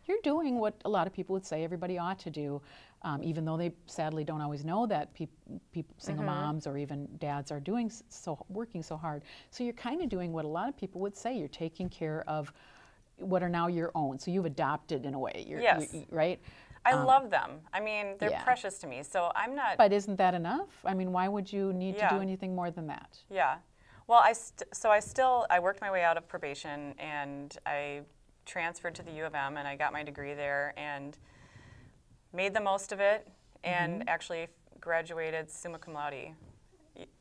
you're doing what a lot of people would say everybody ought to do, even though they sadly don't always know that single moms or even dads are working so hard. So you're kind of doing what a lot of people would say. You're taking care of what are now your own. So you've adopted in a way. Yes. Right? I love them. I mean, they're yeah. precious to me. So I'm not. But isn't that enough? I mean, why would you need to do anything more than that? Yeah. Well, I worked my way out of probation, and I transferred to the U of M, and I got my degree there and made the most of it, and actually graduated summa cum laude,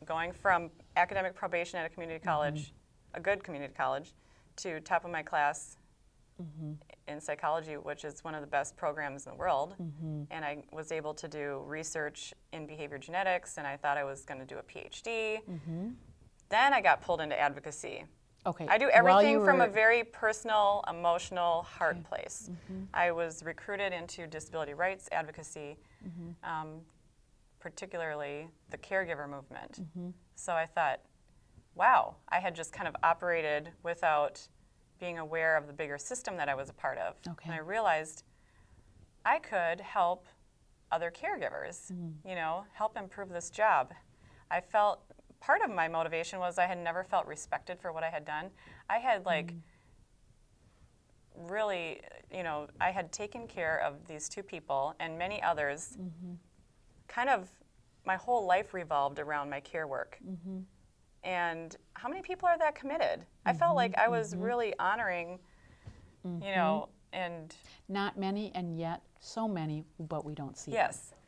going from academic probation at a community college, a good community college, to top of my class in psychology, which is one of the best programs in the world. And I was able to do research in behavior genetics, and I thought I was going to do a PhD. Then I got pulled into advocacy. Okay. I do everything from a very personal, emotional, heart place. I was recruited into disability rights advocacy, particularly the caregiver movement. So I thought, wow, I had just kind of operated without being aware of the bigger system that I was a part of. Okay. And I realized I could help other caregivers, you know, help improve this job. I felt part of my motivation was I had never felt respected for what I had done. I had really, you know, I had taken care of these two people and many others. Kind of my whole life revolved around my care work. And how many people are that committed? I felt like I was really honoring, you know, and not many, and yet so many, but we don't see yes. them.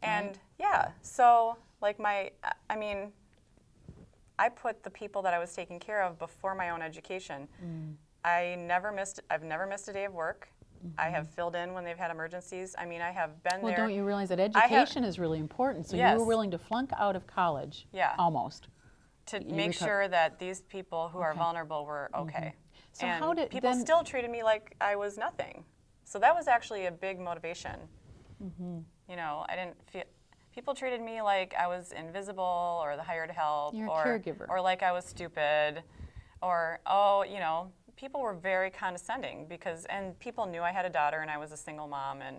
And right? yeah, so like I mean, I put the people that I was taking care of before my own education. I've never missed a day of work. I have filled in when they've had emergencies. I mean, I have been there. Well, don't you realize that education is really important? So Yes. you were willing to flunk out of college, almost, to make sure that these people who are vulnerable were okay. So and how did people still treated me like I was nothing. So that was actually a big motivation. You know, I didn't feel. People treated me like I was invisible or the hired help, You're a or caregiver. or like I was stupid, or oh, you know, people were very condescending and people knew I had a daughter and I was a single mom and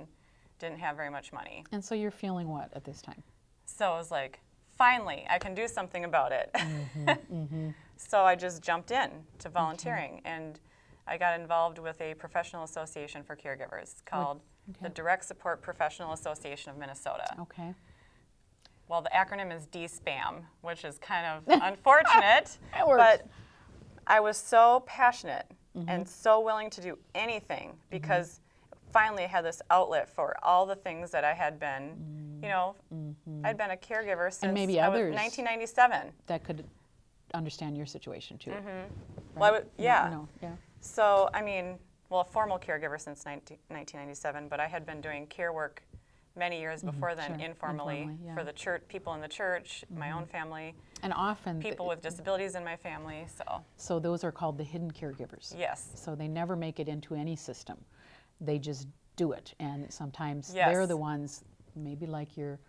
didn't have very much money. And so you're feeling what at this time? So I was like, finally, I can do something about it. So I just jumped in to volunteering, and I got involved with a professional association for caregivers called the Direct Support Professional Association of Minnesota. Okay. Well, the acronym is DSPAM, which is kind of unfortunate, It works. but I was so passionate and so willing to do anything because finally I had this outlet for all the things that I had been, you know, I'd been a caregiver since maybe I was others 1997. That could understand your situation too. Well, yeah. Yeah. So, I mean, well, a formal caregiver since 1997, but I had been doing care work many years before then, Sure. informally yeah. for the church, people in the church, my own family, And often people with disabilities in my family. So those are called the hidden caregivers. Yes. So they never make it into any system. They just do it, and sometimes Yes. they're the ones, maybe like your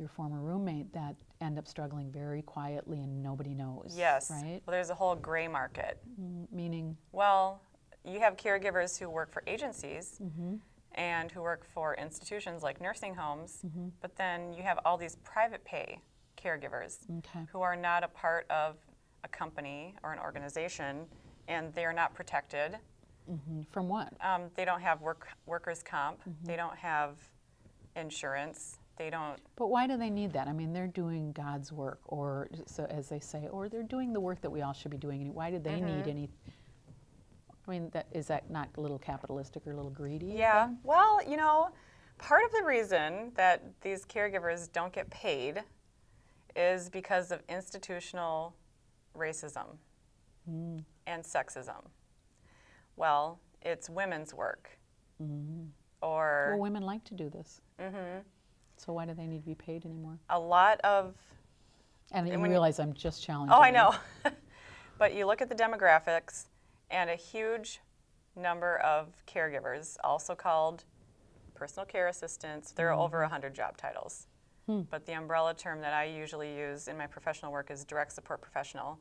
former roommate, that end up struggling very quietly and nobody knows. Yes. Right? Well, there's a whole gray market. Meaning? Well, you have caregivers who work for agencies and who work for institutions like nursing homes, but then you have all these private pay caregivers who are not a part of a company or an organization, and they are not protected. From what? They don't have workers' comp. They don't have insurance. They don't. But why do they need that? I mean, they're doing God's work, or so as they say, or they're doing the work that we all should be doing. And why do they need any? I mean, is that not a little capitalistic or a little greedy? Yeah. Well, you know, part of the reason that these caregivers don't get paid is because of institutional racism and sexism. Well, it's women's work. Or Well, women like to do this. So why do they need to be paid anymore? a lot of. And you realize I'm just challenging. Oh, I you. know. But you look at the demographics, and a huge number of caregivers, also called personal care assistants, there are over 100 job titles. But the umbrella term that I usually use in my professional work is direct support professional.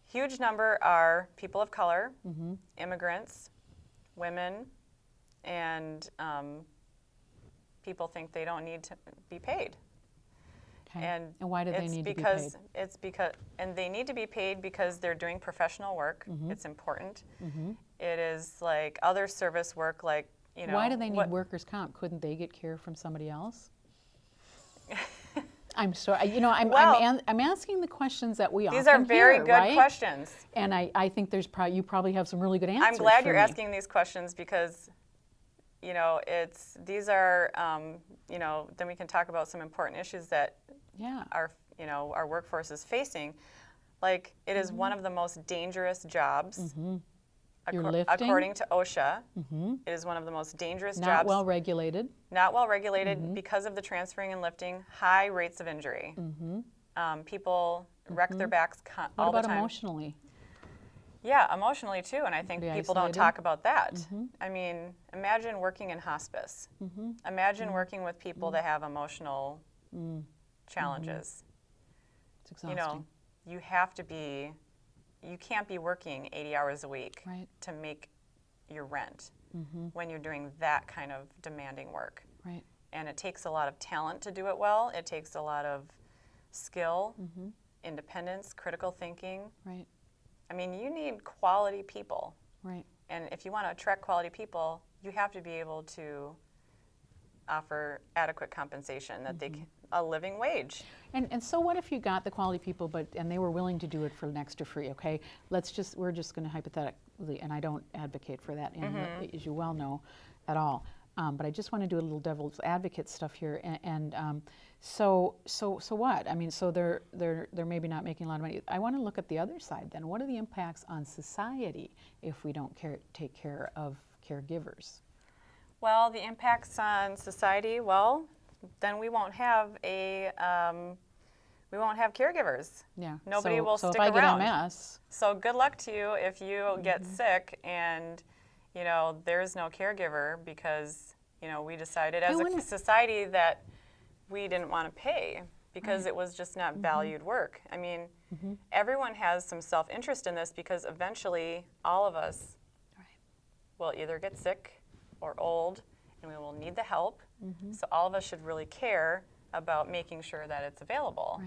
Huge number are people of color, immigrants, women, and people think they don't need to be paid. Okay. And why do they it's need to be because paid? it's because and they need to be paid because they're doing professional work. It's important. It is like other service work, like, you know. Why do they need workers' comp? Couldn't they get care from somebody else? I'm sorry. You know, I'm asking the questions that we often hear. These are very good right? questions. And I think you probably have some really good answers. I'm glad for you're me. asking these questions because, you know, these are, you know, then we can talk about some important issues that our workforce is facing. Like, it is one of the most dangerous jobs. You're lifting. According to OSHA, it is one of the most dangerous jobs. Not well regulated. Not well regulated because of the transferring and lifting, high rates of injury. People wreck their backs all the time. What about emotionally? Yeah, emotionally too, and I think Pretty people isolated. don't talk about that. I mean, imagine working in hospice. Imagine working with people that have emotional challenges. It's exhausting. You know, you can't be working 80 hours a week to make your rent when you're doing that kind of demanding work. Right. And it takes a lot of talent to do it well. It takes a lot of skill, independence, critical thinking. Right. I mean, you need quality people. Right. And if you want to attract quality people, you have to be able to offer adequate compensation, that they can, a living wage. And so what if you got the quality people, and they were willing to do it for next to free? Okay, we're just going to hypothetically, and I don't advocate for that, as you well know, at all. But I just want to do a little devil's advocate stuff here, so what? I mean, so they're maybe not making a lot of money. I want to look at the other side then. What are the impacts on society if we don't take care of caregivers? Well, the impacts on society, well, then we won't have caregivers. Yeah. Nobody will stick around. So if I get MS. So good luck to you if you get sick and, you know, there's no caregiver because, you know, we decided as a society that we didn't want to pay because it was just not valued work. I mean, everyone has some self-interest in this because eventually all of us will either get sick or old and we will need the help. So all of us should really care about making sure that it's available.